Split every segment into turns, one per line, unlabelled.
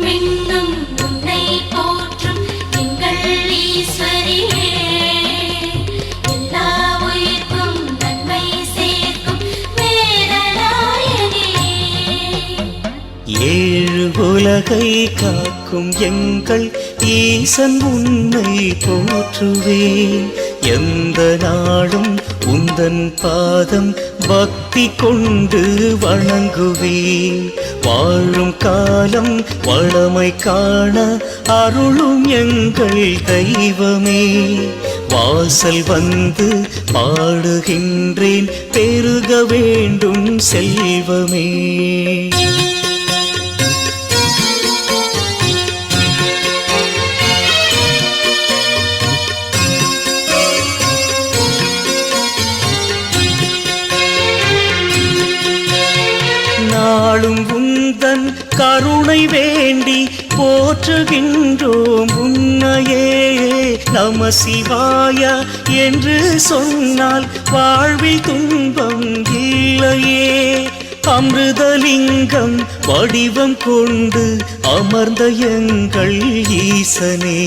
விண்ணும் உன்னை போற்றும் எங்கள் ஈஸ்வரியே. எல்லா உயிர்க்கும் நன்மை சேர்க்கும் வேதநாயகியே.
ஏழு உலகை காக்கும் எங்கள் ஈசன் உன்னை போற்றுவேன். எந்த நாளும் உந்தன் பாதம் பக்தி கொண்டு வணங்குவேன். வாழும் காலம் வளமை காண அருளும் எங்கள் தெய்வமே. வாசல் வந்து பாடுகின்றேன் பெருக வேண்டும் செல்வமே. நாளும் உந்தன் கருணை வேண்டி போற்றுகின்றோம் உன்னையே. நம சிவாய என்று சொன்னால் வாழ்வில் துன்பம் இல்லையே. அமிர்தலிங்கம் வடிவம் கொண்டு அமர்ந்த எங்கள் ஈசனே.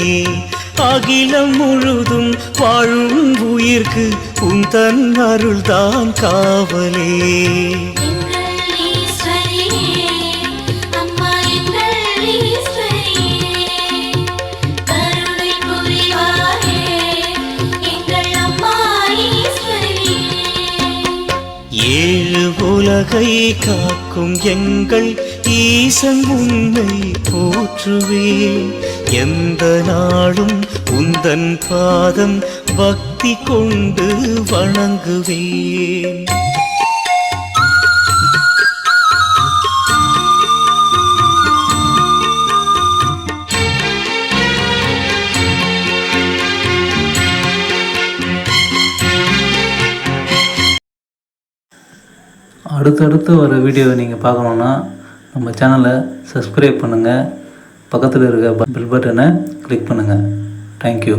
அகிலம் முழுதும் வாழும் உயிர்க்கு உந்தன் அருள்தான் காவலே. ஏழு உலகை காக்கும் எங்கள் ஈசன் உன்னை போற்றுவேன். எந்த நாளும் உந்தன் பாதம் பக்தி கொண்டு வணங்குவேன்.
அடுத்தடுத்து வர வீடியோவை நீங்கள் பார்க்கணுன்னா நம்ம சேனலை சப்ஸ்கிரைப் பண்ணுங்கள். பக்கத்தில் இருக்க பெல் பட்டனை கிளிக் பண்ணுங்கள். தேங்க்யூ.